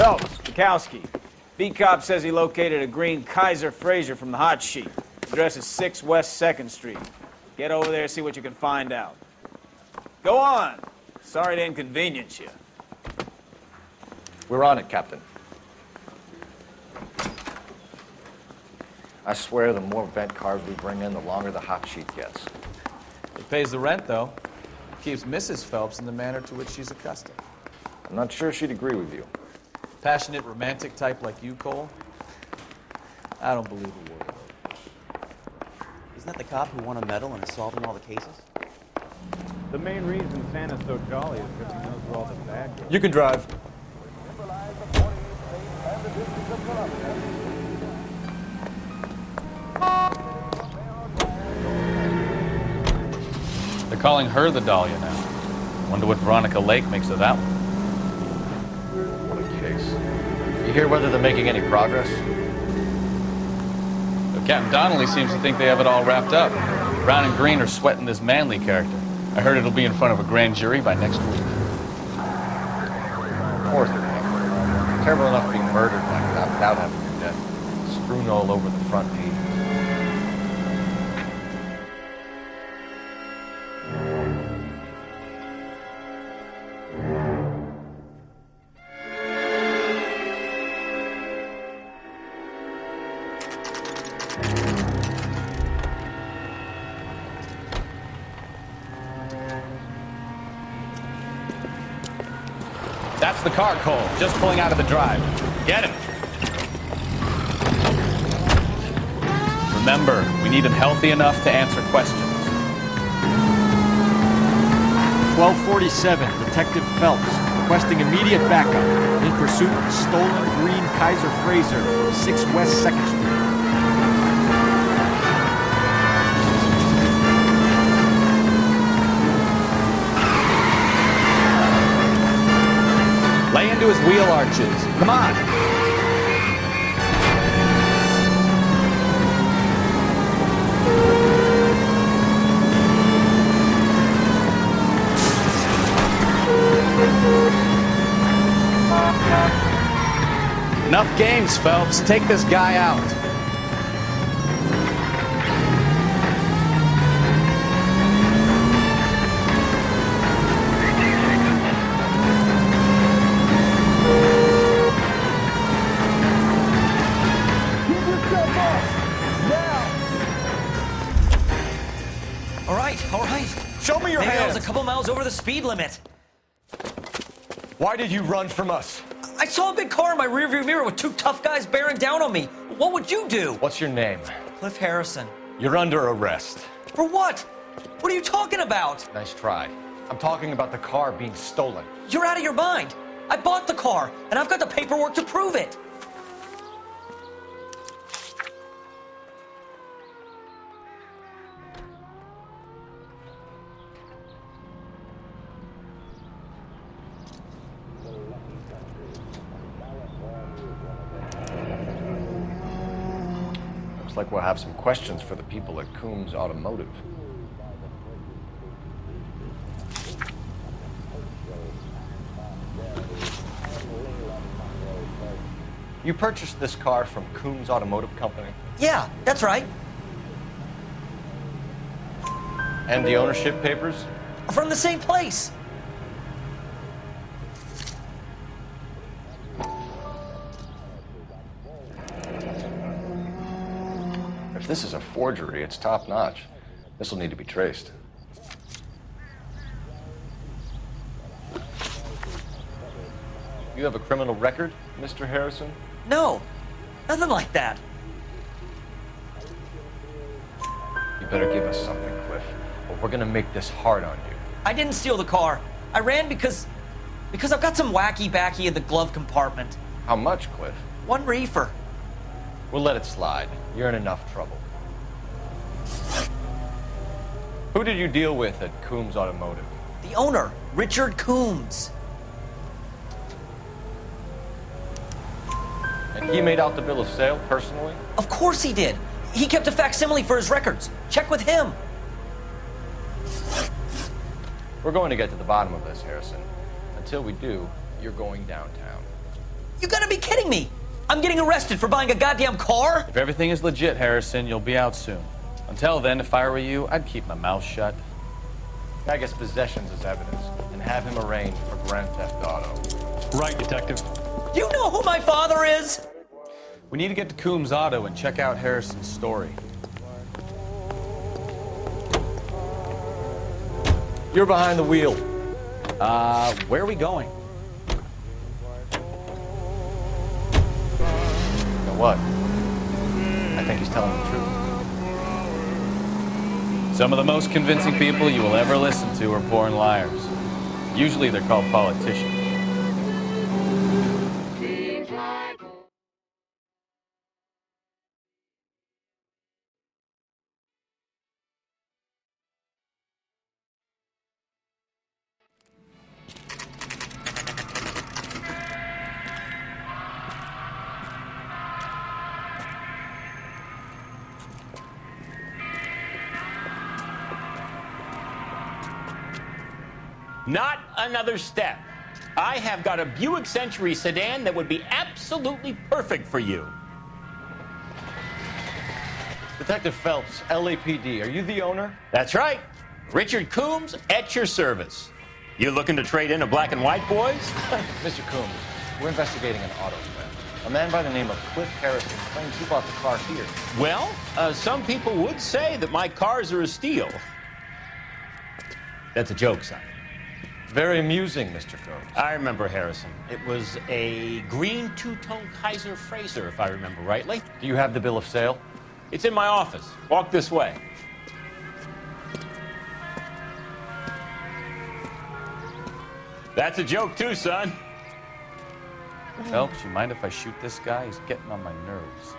Phelps, Bukowski. B-Cop says he located a green Kaiser Fraser from the hot sheet. Address is 6 West 2nd Street. Get over there, see what you can find out. Go on. Sorry to inconvenience you. We're on it, Captain. I swear the more vent cars we bring in, the longer the hot sheet gets. It pays the rent, though. Keeps Mrs. Phelps in the manner to which she's accustomed. I'm not sure she'd agree with you. Passionate, romantic type like you, Cole? I don't believe a word. Isn't that the cop who won a medal and is solving all the cases? The main reason Santa's so jolly is because he knows where all the bad guys. You can drive. They're calling her the Dahlia now. Wonder what Veronica Lake makes of that one. What a case. You hear whether they're making any progress? But Captain Donnelly seems to think they have it all wrapped up. Brown and Green are sweating this Manley character. I heard it'll be in front of a grand jury by next week. Poor thing. Terrible enough being murdered like that without having your death strewn all over the front page. That's the car, Cole. Just pulling out of the drive. Get him. Remember, we need him healthy enough to answer questions. 1247, Detective Phelps, requesting immediate backup in pursuit of the stolen green Kaiser Fraser from 6 West 2nd Street. Lay into his wheel arches. Come on. Enough games, Phelps. Take this guy out. All right. Show me your Maybe I was hands. a couple miles over the speed limit. Why did you run from us? I saw a big car in my rearview mirror with 2 tough guys bearing down on me. What would you do? What's your name? Cliff Harrison. You're under arrest. For what? What are you talking about? Nice try. I'm talking about the car being stolen. You're out of your mind. I bought the car, and I've got the paperwork to prove it. Looks like we'll have some questions for the people at Coombs Automotive. You purchased this car from Coombs Automotive Company? Yeah, that's right. And the ownership papers? From the same place. If this is a forgery, it's top-notch. This will need to be traced. You have a criminal record, Mr. Harrison? No, nothing like that. You better give us something, Cliff, or we're gonna make this hard on you. I didn't steal the car. I ran because I've got some wacky backy in the glove compartment. How much, Cliff? 1 reefer. We'll let it slide. You're in enough trouble. Who did you deal with at Coombs Automotive? The owner, Richard Coombs. And he made out the bill of sale personally? Of course he did. He kept a facsimile for his records. Check with him. We're going to get to the bottom of this, Harrison. Until we do, you're going downtown. You gotta be kidding me! I'm getting arrested for buying a goddamn car? If everything is legit, Harrison, you'll be out soon. Until then, if I were you, I'd keep my mouth shut. I guess possessions as evidence and have him arraigned for Grand Theft Auto. Right, Detective. Do you know who my father is? We need to get to Coombs Auto and check out Harrison's story. You're behind the wheel. Where are we going? You know what? I think he's telling the truth. Some of the most convincing people you will ever listen to are born liars. Usually they're called politicians. Not another step. I have got a Buick Century sedan that would be absolutely perfect for you. Detective Phelps, LAPD, are you the owner? That's right. Richard Coombs at your service. You looking to trade in a black and white, boys? Mr. Coombs, we're investigating an auto theft. A man by the name of Cliff Harrison claims he bought the car here. Well, some people would say that my cars are a steal. That's a joke, son. Very amusing, Mr. Coombs. I remember Harrison. It was a green two-tone Kaiser Frazer, if I remember rightly. Do you have the bill of sale? It's in my office. Walk this way. That's a joke too, son. Phelps, you mind if I shoot this guy? He's getting on my nerves.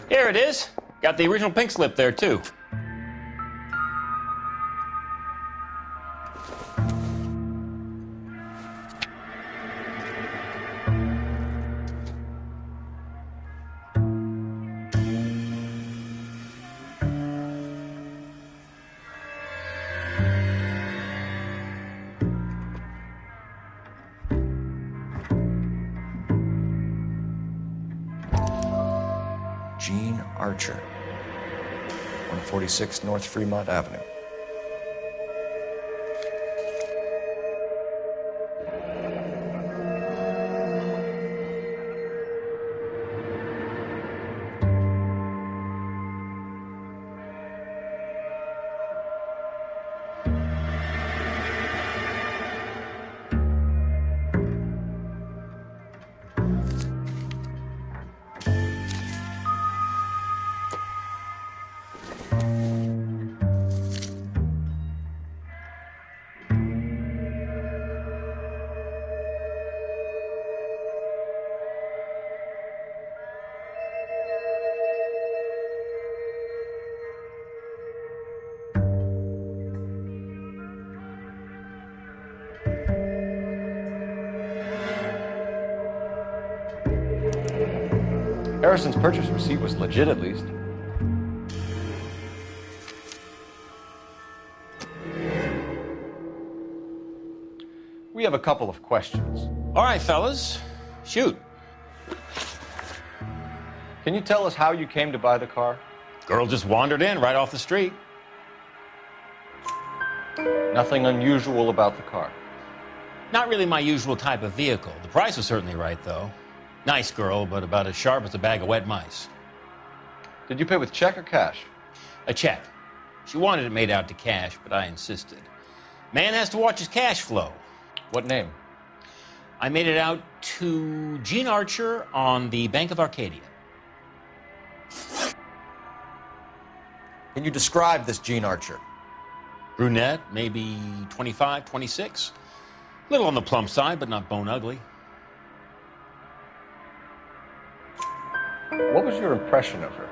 Here it is. Got the original pink slip there, too. Gene Archer, 146 North Fremont Avenue. Harrison's purchase receipt was legit, at least. We have a couple of questions. All right, fellas. Shoot. Can you tell us how you came to buy the car? Girl just wandered in right off the street. Nothing unusual about the car. Not really my usual type of vehicle. The price was certainly right, though. Nice girl, but about as sharp as a bag of wet mice. Did you pay with check or cash? A check. She wanted it made out to cash, but I insisted. Man has to watch his cash flow. What name? I made it out to Gene Archer on the Bank of Arcadia. Can you describe this Gene Archer? Brunette, maybe 25, 26. A little on the plump side, but not bone ugly. What was your impression of her?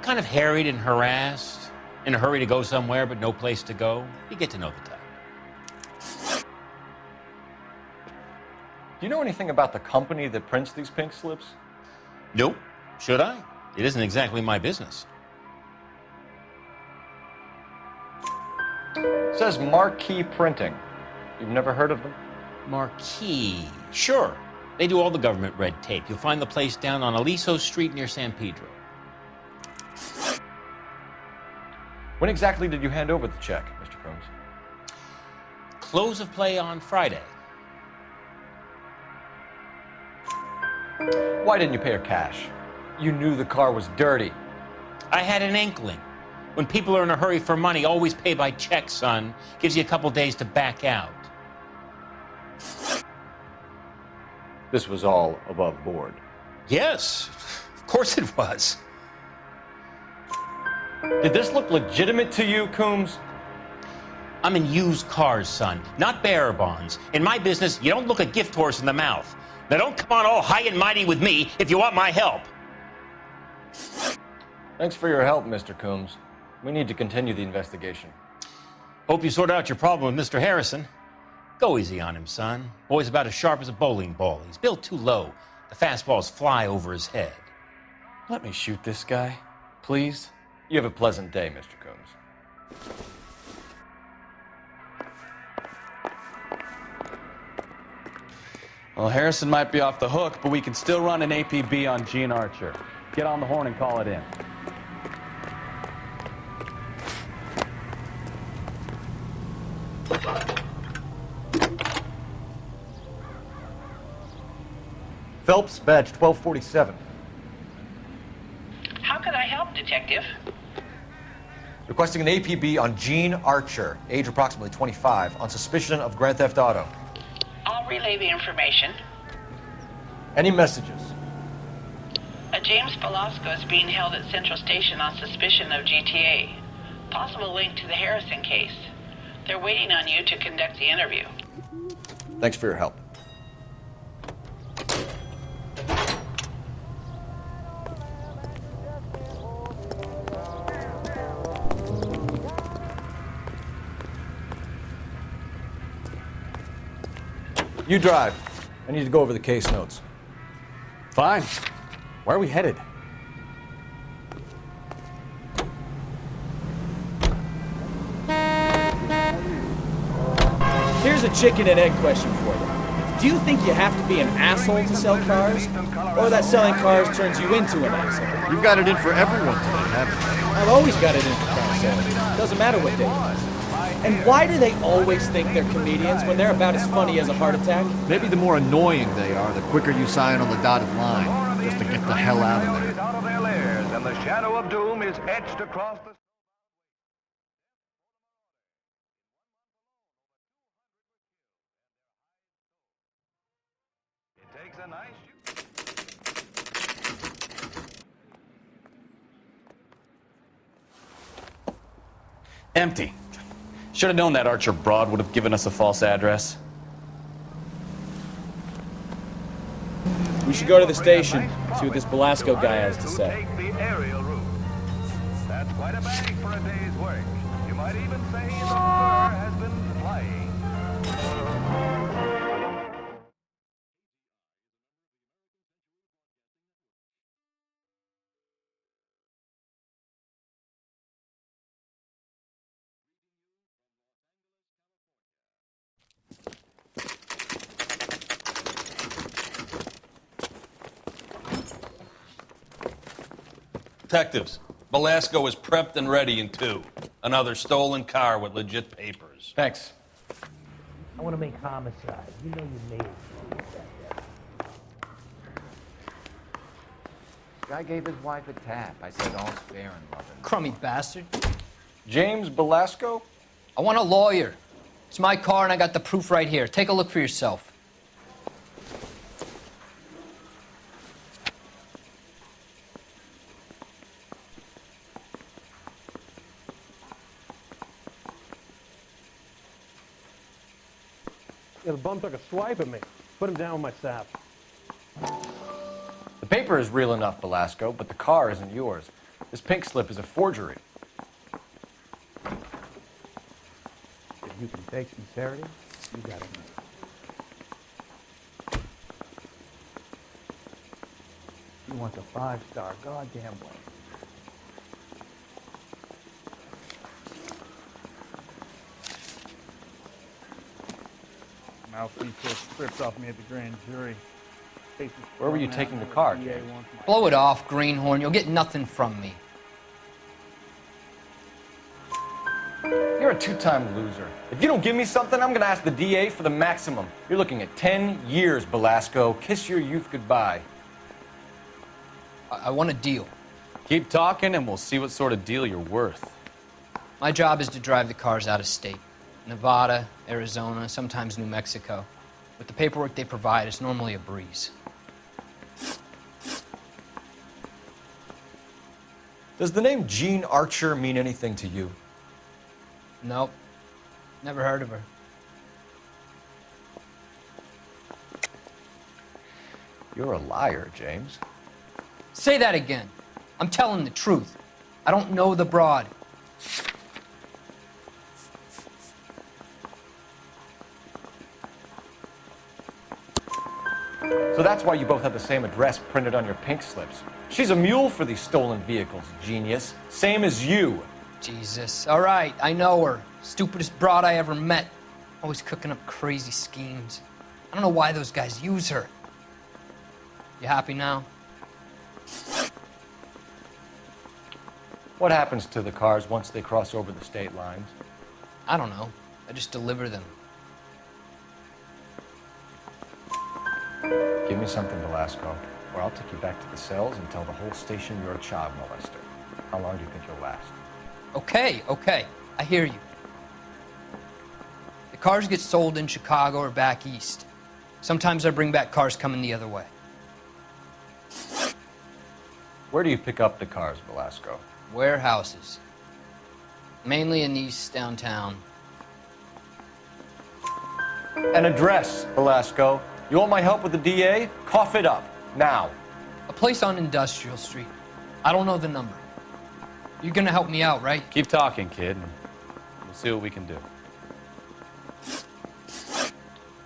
Kind of harried and harassed, in a hurry to go somewhere, but no place to go. You get to know the type. Do you know anything about the company that prints these pink slips? Nope. Should I? It isn't exactly my business. It says Marquee Printing. You've never heard of them? Marquee. Sure. They do all the government red tape. You'll find the place down on Aliso Street near San Pedro. When exactly did you hand over the check, Mr. Coombs? Close of play on Friday. Why didn't you pay her cash? You knew the car was dirty. I had an inkling. When people are in a hurry for money, always pay by check, son. Gives you a couple days to back out. This was all above board. Yes, of course it was. Did this look legitimate to you, Coombs? I'm in used cars, son, not bearer bonds. In my business, you don't look a gift horse in the mouth. Now don't come on all high and mighty with me if you want my help. Thanks for your help, Mr. Coombs. We need to continue the investigation. Hope you sort out your problem with Mr. Harrison. Go easy on him, son. Boy's about as sharp as a bowling ball. He's built too low. The fastballs fly over his head. Let me shoot this guy, please. You have a pleasant day, Mr. Coombs. Well, Harrison might be off the hook, but we can still run an APB on Gene Archer. Get on the horn and call it in. Phelps, badge 1247. How can I help, Detective? Requesting an APB on Gene Archer, age approximately 25, on suspicion of Grand Theft Auto. I'll relay the information. Any messages? A James Velasco is being held at Central Station on suspicion of GTA. Possible link to the Harrison case. They're waiting on you to conduct the interview. Thanks for your help. You drive. I need to go over the case notes. Fine. Where are we headed? Here's a chicken and egg question for you. Do you think you have to be an asshole to sell cars? Or that selling cars turns you into an asshole? You've got it in for everyone today, haven't you? I've always got it in for car sales. Doesn't matter what day it is. And why do they always think they're comedians when they're about as funny as a heart attack? Maybe the more annoying they are, the quicker you sign on the dotted line, just to get the hell out of there. Out of their lairs, and the shadow of doom is etched across the... It takes a nice... Empty. Should have known that Archer broad would have given us a false address. We should go to the station, see what this Velasco guy has to say. Take the aerial route. That's quite a bag for a day's work. You might even say the fur has been flying. Detectives, Velasco is prepped and ready in 2. Another stolen car with legit papers. Thanks. I want to make homicide. You know you made it. Guy gave his wife a tap. I said all's fair in love. Crummy bastard. James Velasco? I want a lawyer. It's my car and I got the proof right here. Take a look for yourself. The bum took a swipe at me. Put him down with my sap. The paper is real enough, Velasco, but the car isn't yours. This pink slip is a forgery. If you can fake sincerity, you got it made. You want the 5-star goddamn way. Mouthpiece took script off me at the grand jury. Where were you taking the car, James? Blow it off, greenhorn. You'll get nothing from me. You're a two-time loser. If you don't give me something, I'm gonna ask the DA for the maximum. You're looking at 10 years, Belasco. Kiss your youth goodbye. I want a deal. Keep talking and we'll see what sort of deal you're worth. My job is to drive the cars out of state. Nevada, Arizona, sometimes New Mexico. With the paperwork they provide, it's normally a breeze. Does the name Jean Archer mean anything to you? Nope. Never heard of her. You're a liar, James. Say that again. I'm telling the truth. I don't know the broad. So that's why you both have the same address printed on your pink slips. She's a mule for these stolen vehicles, genius. Same as you. Jesus. All right, I know her. Stupidest broad I ever met. Always cooking up crazy schemes. I don't know why those guys use her. You happy now? What happens to the cars once they cross over the state lines? I don't know. I just deliver them. Give me something, Belasco, or I'll take you back to the cells and tell the whole station you're a child molester. How long do you think you'll last? Okay. I hear you. The cars get sold in Chicago or back east. Sometimes I bring back cars coming the other way. Where do you pick up the cars, Belasco? Warehouses. Mainly in East downtown. An address, Belasco. You want my help with the DA? Cough it up, now. A place on Industrial Street. I don't know the number. You're gonna help me out, right? Keep talking, kid, and we'll see what we can do.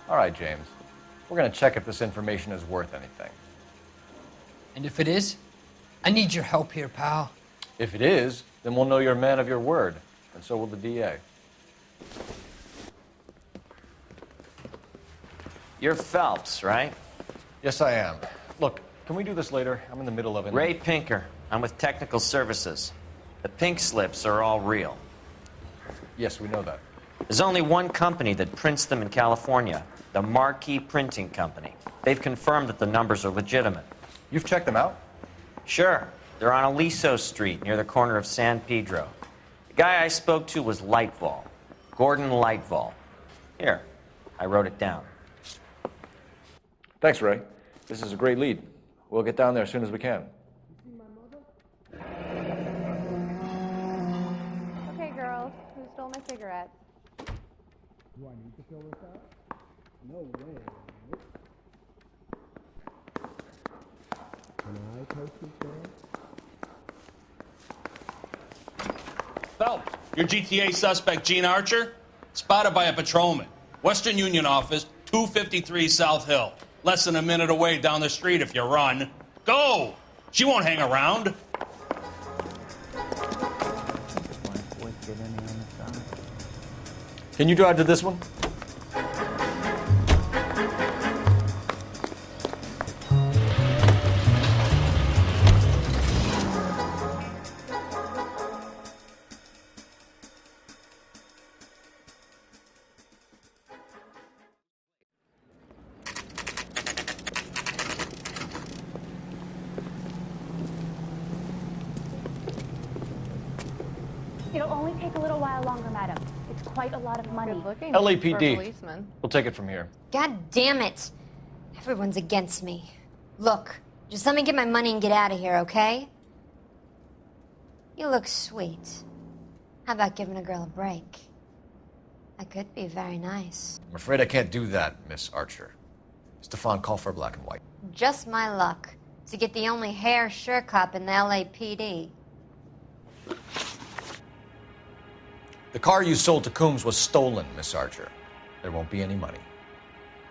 All right, James. We're gonna check if this information is worth anything. And if it is, I need your help here, pal. If it is, then we'll know you're a man of your word, and so will the DA. You're Phelps, right? Yes, I am. Look, can we do this later? I'm in the middle of it. Ray Pinker. I'm with Technical Services. The pink slips are all real. Yes, we know that. There's only one company that prints them in California, the Marquee Printing Company. They've confirmed that the numbers are legitimate. You've checked them out? Sure. They're on Aliso Street, near the corner of San Pedro. The guy I spoke to was Lightval. Gordon Lightval. Here, I wrote it down. Thanks, Ray. This is a great lead. We'll get down there as soon as we can. Okay, girls, who stole my cigarettes? Do I need to fill this out? No way. Can I toast this girl? Phelps, your GTA suspect, Gene Archer, spotted by a patrolman. Western Union office, 253 South Hill. Less than a minute away down the street if you run. Go! She won't hang around. Can you drive to this one? It'll only take a little while longer, madam. It's quite a lot of money. LAPD. We'll take it from here. God damn it. Everyone's against me. Look, just let me get my money and get out of here, okay? You look sweet. How about giving a girl a break? I could be very nice. I'm afraid I can't do that, Miss Archer. Stefan, call for black and white. Just my luck to get the only hair sure cop in the LAPD. The car you sold to Coombs was stolen, Miss Archer. There won't be any money.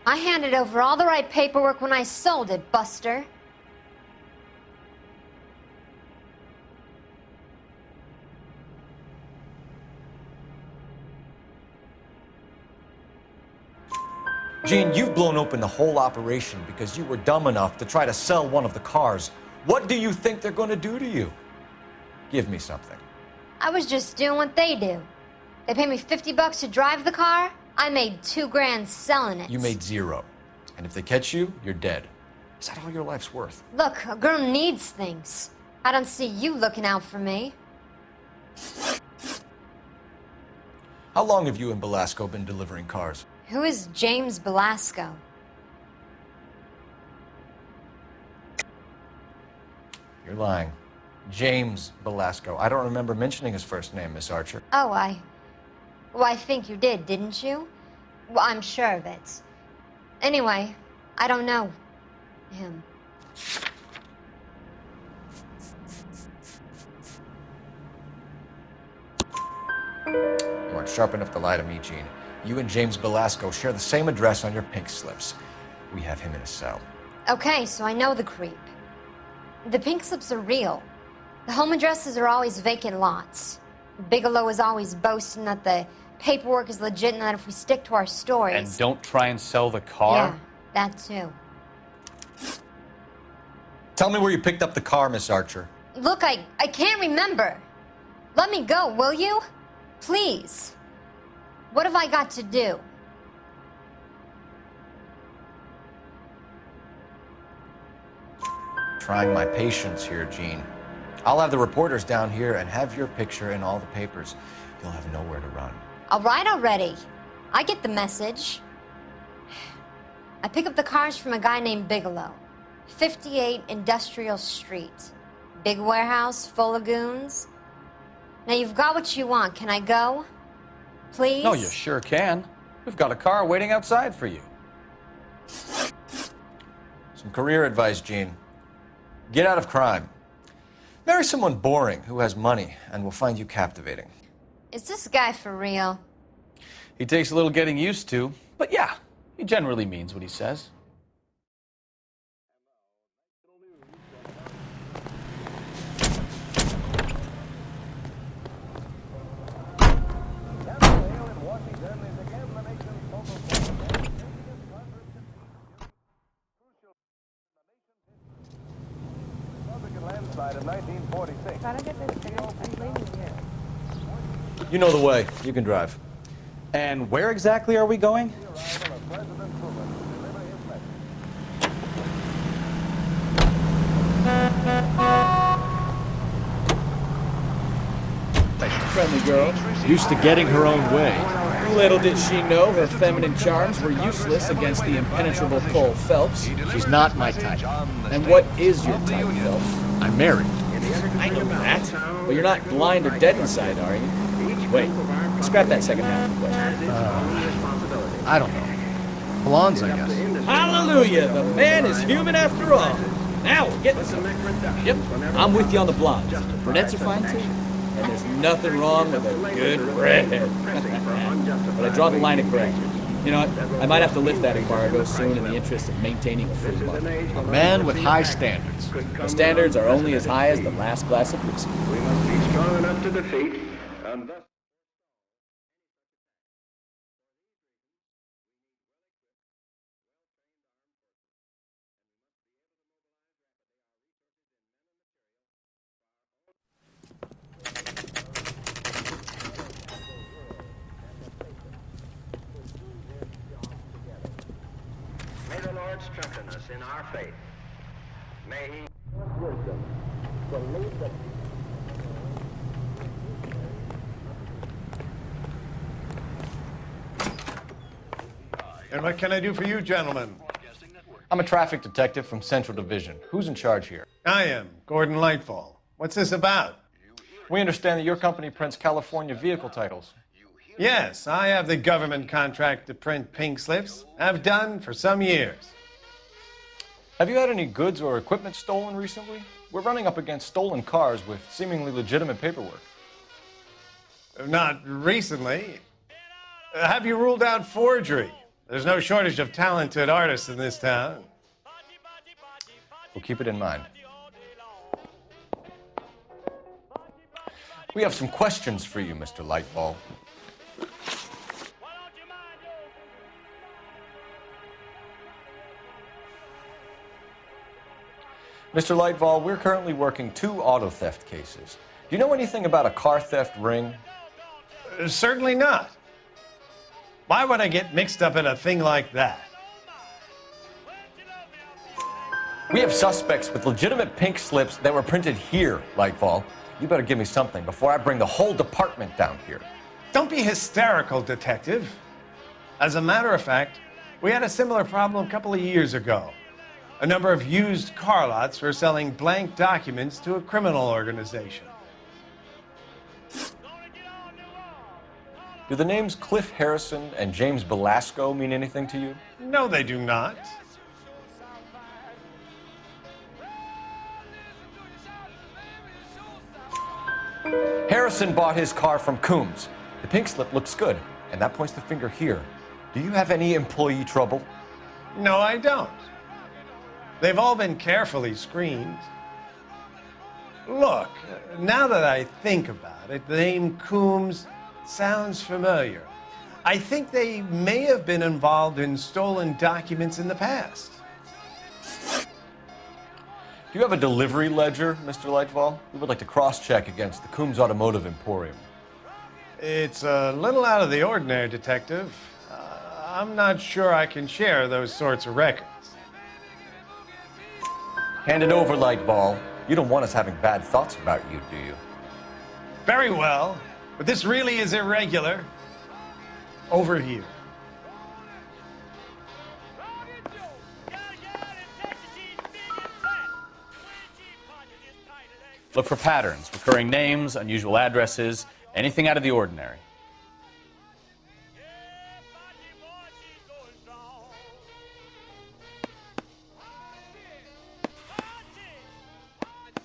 I handed over all the right paperwork when I sold it, Buster. Gene, you've blown open the whole operation because you were dumb enough to try to sell one of the cars. What do you think they're going to do to you? Give me something. I was just doing what they do. They paid me $50 to drive the car. I made $2 grand selling it. You made $0. And if they catch you, you're dead. Is that all your life's worth? Look, a girl needs things. I don't see you looking out for me. How long have you and Belasco been delivering cars? Who is James Belasco? You're lying. James Belasco. I don't remember mentioning his first name, Miss Archer. Oh, well, I think you did, didn't you? Well, I'm sure of it. Anyway, I don't know him. You aren't sharp enough to lie to me, Gene. You and James Belasco share the same address on your pink slips. We have him in a cell. Okay, so I know the creep. The pink slips are real. The home addresses are always vacant lots. Bigelow is always boasting that the paperwork is legit and that if we stick to our stories... And don't try and sell the car? Yeah, that too. Tell me where you picked up the car, Miss Archer. Look, I can't remember. Let me go, will you? Please. What have I got to do? Trying my patience here, Gene. I'll have the reporters down here and have your picture in all the papers. You'll have nowhere to run. All right already. I get the message. I pick up the cars from a guy named Bigelow. 58 Industrial Street. Big warehouse, full of goons. Now you've got what you want. Can I go? Please? No, you sure can. We've got a car waiting outside for you. Some career advice, Gene. Get out of crime. Marry someone boring who has money and will find you captivating. Is this guy for real? He takes a little getting used to, but yeah, he generally means what he says. Of 1946. Gotta get this figured out. I'm leaving here. You know the way. You can drive. And where exactly are we going? Friendly girl. Used to getting her own way. Little did she know her feminine charms were useless against the impenetrable Cole Phelps. She's not my type. And what is your type, Phelps? I'm married. I know that. But you're not blind or dead inside, are you? Wait, scrap that second half of the question. I don't know. Blondes, I guess. Hallelujah! The man is human after all. Now we're getting somewhere. Yep, I'm with you on the blondes. Brunettes are fine too. And there's nothing wrong with a good redhead. But I draw the line at gray. You know what? I might have to lift that embargo soon in the interest of maintaining a free market. A man with high standards. The standards are only as high as the last glass of whiskey. We must be strong enough to defeat, and thus... May the Lord strengthen us in our faith. May He wisdom to lead the... And what can I do for you, gentlemen? I'm a traffic detective from Central Division. Who's in charge here? I am, Gordon Lightfall. What's this about? We understand that your company prints California vehicle titles. Yes, I have the government contract to print pink slips. I've done for some years. Have you had any goods or equipment stolen recently? We're running up against stolen cars with seemingly legitimate paperwork. Not recently. Have you ruled out forgery? There's no shortage of talented artists in this town. We'll keep it in mind. We have some questions for you, Mr. Lightfall. Mr. Lightfall, we're currently working 2 auto theft cases. Do you know anything about a car theft ring? Certainly not. Why would I get mixed up in a thing like that? We have suspects with legitimate pink slips that were printed here, Lightfall. You better give me something before I bring the whole department down here. Don't be hysterical, Detective. As a matter of fact, we had a similar problem a couple of years ago. A number of used car lots were selling blank documents to a criminal organization. Do the names Cliff Harrison and James Belasco mean anything to you? No, they do not. Harrison bought his car from Coombs. The pink slip looks good, and that points the finger here. Do you have any employee trouble? No, I don't. They've all been carefully screened. Look, now that I think about it, the name Coombs sounds familiar. I think they may have been involved in stolen documents in the past. Do you have a delivery ledger, Mr. Lightfall? We would like to cross-check against the Coombs Automotive Emporium. It's a little out of the ordinary, Detective. I'm not sure I can share those sorts of records. Hand it over, Lightball. You don't want us having bad thoughts about you, do you? Very well, but this really is irregular. Over here. Look for patterns, recurring names, unusual addresses, anything out of the ordinary.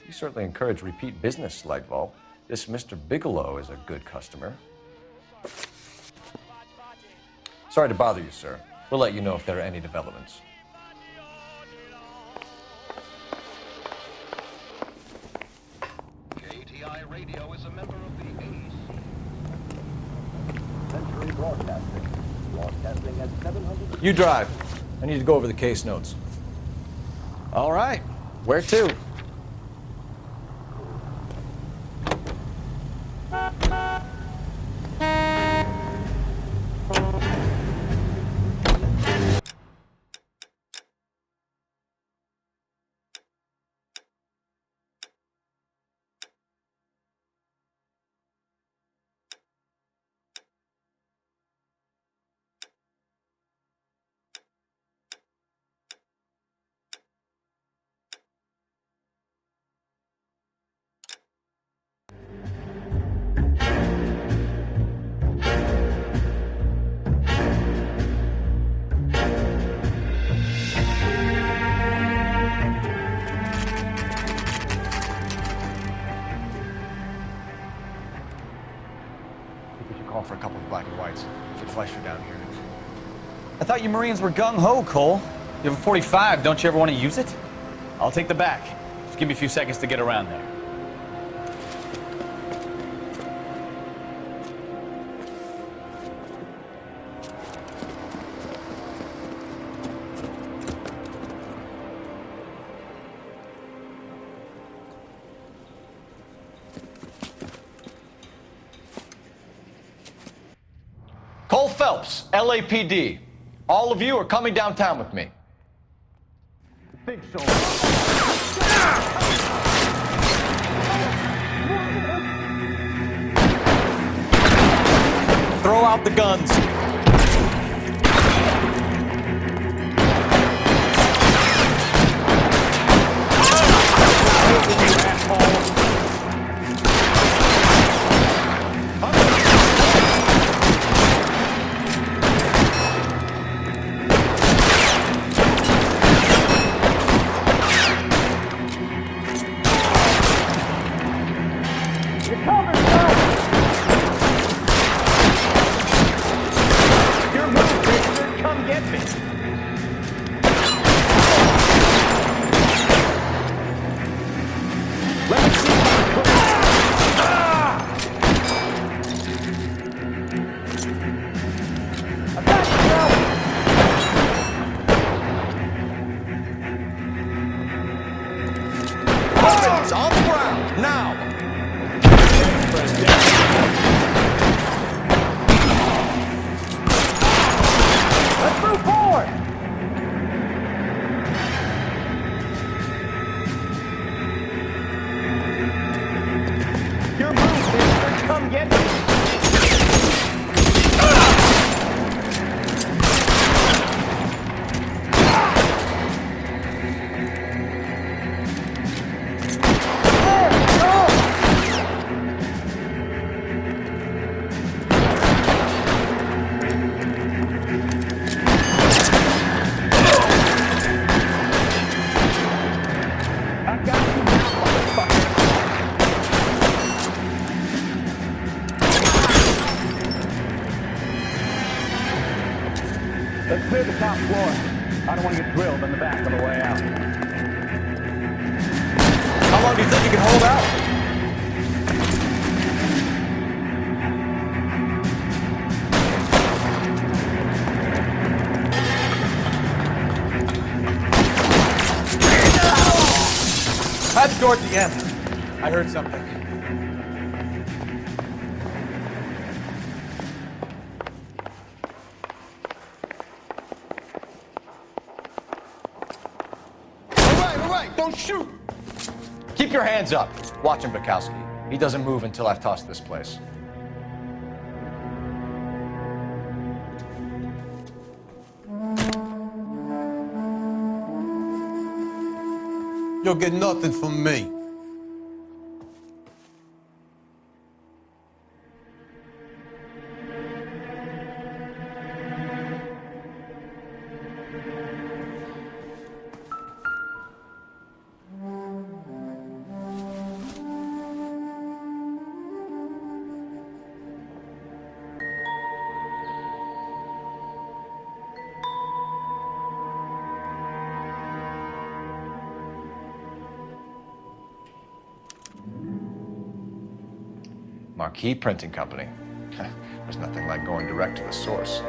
You certainly encourage repeat business, Lightball. This Mr. Bigelow is a good customer. Sorry to bother you, sir. We'll let you know if there are any developments. JTI Radio is a member of the AEC. Century Broadcasting. Broadcasting at 700... You drive. I need to go over the case notes. All right. Where to? For a couple of black and whites. Get Fleischer down here. I thought you Marines were gung-ho, Cole. You have a 45, don't you ever want to use it? I'll take the back. Just give me a few seconds to get around there. Cole Phelps, LAPD. All of you are coming downtown with me. I think so. Throw out the guns. Let's clear the top floor. I don't want to get drilled on the back on the way out. How long do you think you can hold out? That's the door at the end. I heard something. All right, don't shoot! Keep your hands up. Watch him, Bukowski. He doesn't move until I've tossed this place. You'll get nothing from me. Marquee Printing Company. There's nothing like going direct to the source.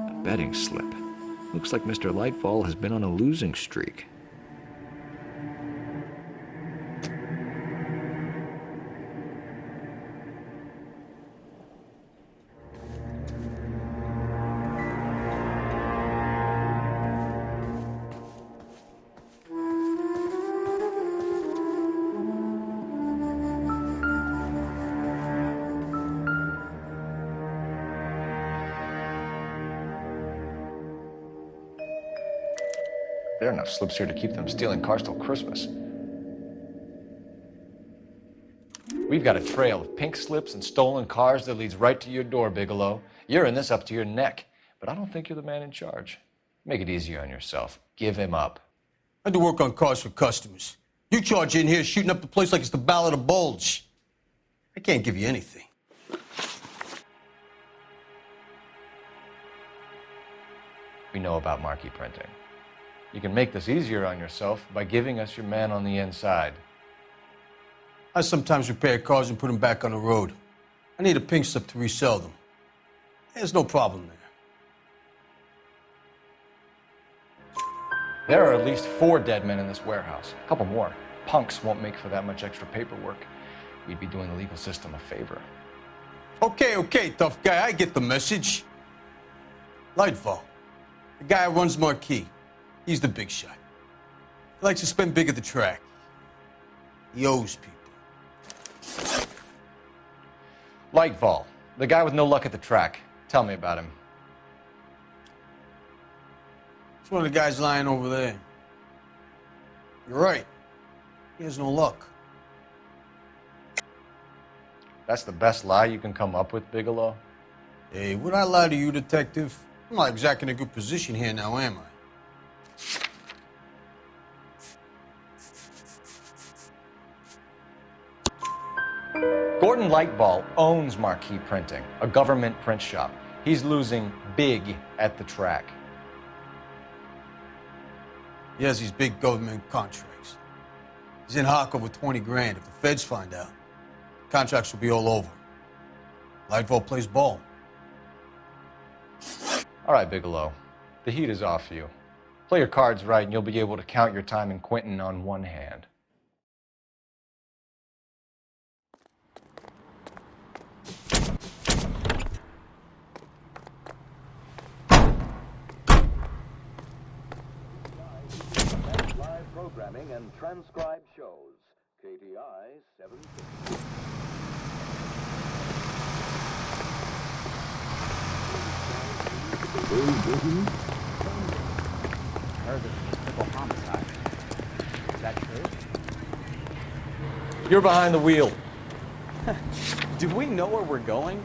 A betting slip. Looks like Mr. Lightfall has been on a losing streak. There are enough slips here to keep them stealing cars till Christmas. We've got a trail of pink slips and stolen cars that leads right to your door, Bigelow. You're in this up to your neck, but I don't think you're the man in charge. Make it easier on yourself. Give him up. I do work on cars for customers. You charge in here shooting up the place like it's the Ballad of Bulge. I can't give you anything. We know about Marquee Printing. You can make this easier on yourself by giving us your man on the inside. I sometimes repair cars and put them back on the road. I need a pink slip to resell them. There's no problem there. There are at least 4 dead men in this warehouse. A couple more. Punks won't make for that much extra paperwork. We'd be doing the legal system a favor. Okay, tough guy, I get the message. Lightfall, the guy who runs Marquee. He's the big shot. He likes to spend big at the track. He owes people. Lightfall, the guy with no luck at the track. Tell me about him. It's one of the guys lying over there. You're right. He has no luck. That's the best lie you can come up with, Bigelow? Hey, would I lie to you, detective? I'm not exactly in a good position here now, am I? Gordon Lightfall owns Marquee Printing, a government print shop. He's losing big at the track. He has these big government contracts. He's in hock over 20 grand. If the feds find out, contracts will be all over. Lightfall plays ball. All right, Bigelow. The heat is off you. Play your cards right and you'll be able to count your time in Quentin on one hand. Live programming and transcribed shows. KTI 760. Heard this was a triple homicide. Is that true? You're behind the wheel. Do we know where we're going?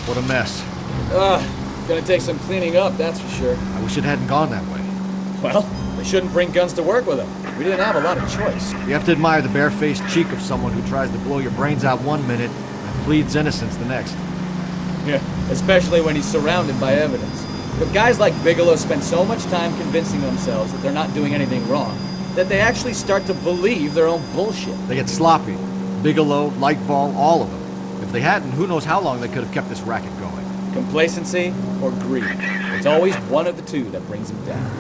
What a mess. Gonna take some cleaning up, that's for sure. I wish it hadn't gone that way. Well, they shouldn't bring guns to work with them. We didn't have a lot of choice. You have to admire the barefaced cheek of someone who tries to blow your brains out one minute and pleads innocence the next. Yeah, especially when he's surrounded by evidence. But guys like Bigelow spend so much time convincing themselves that they're not doing anything wrong, that they actually start to believe their own bullshit. They get sloppy. Bigelow, Lightfall, all of them. If they hadn't, who knows how long they could have kept this racket going. Complacency or greed. It's always one of the two that brings them down.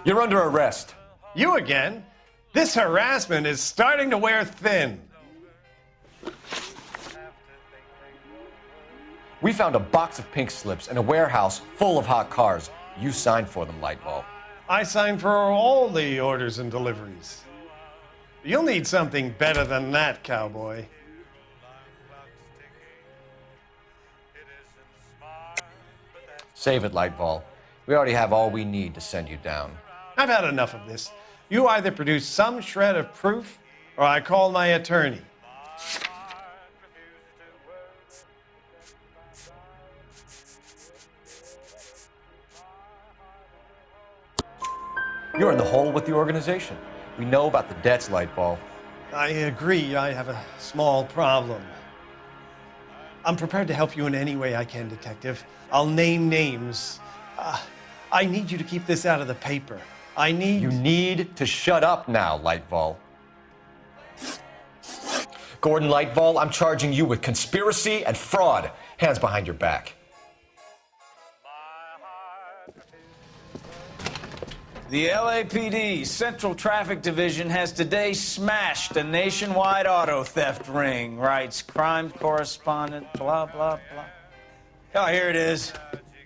You're under arrest. You again? This harassment is starting to wear thin. We found a box of pink slips in a warehouse full of hot cars. You signed for them, Lightball. I signed for all the orders and deliveries. You'll need something better than that, cowboy. Save it, Lightball. We already have all we need to send you down. I've had enough of this. You either produce some shred of proof, or I call my attorney. You're in the hole with the organization. We know about the debts, Lightball. I agree, I have a small problem. I'm prepared to help you in any way I can, Detective. I'll name names. I need you to keep this out of the paper. You need to shut up now, Lightball. Gordon Lightball, I'm charging you with conspiracy and fraud. Hands behind your back. The LAPD Central Traffic Division has today smashed a nationwide auto theft ring, writes crime correspondent, blah, blah, blah. Oh, here it is.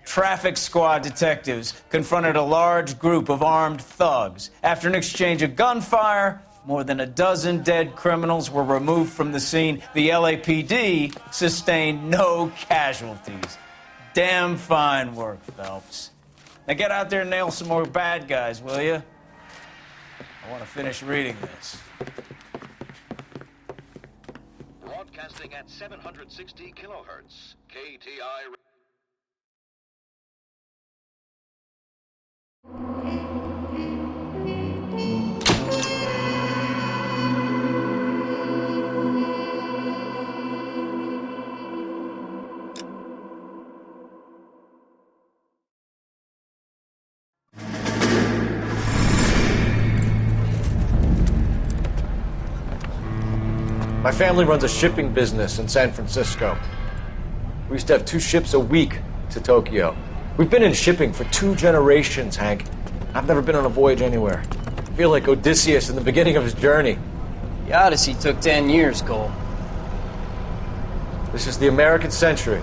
Traffic squad detectives confronted a large group of armed thugs. After an exchange of gunfire, more than a dozen dead criminals were removed from the scene. The LAPD sustained no casualties. Damn fine work, Phelps. Now get out there and nail some more bad guys, will you? I want to finish reading this. Broadcasting at 760 kilohertz, KTI. My family runs a shipping business in San Francisco. We used to have 2 ships a week to Tokyo. We've been in shipping for 2 generations, Hank. I've never been on a voyage anywhere. I feel like Odysseus in the beginning of his journey. The Odyssey took 10 years, Cole. This is the American century.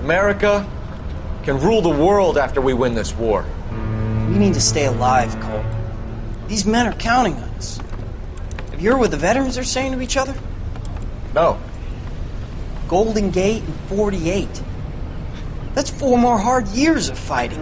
America can rule the world after we win this war. We need to stay alive, Cole. These men are counting on us. Have you heard what the veterans are saying to each other? No. Golden Gate and 48. That's 4 more hard years of fighting.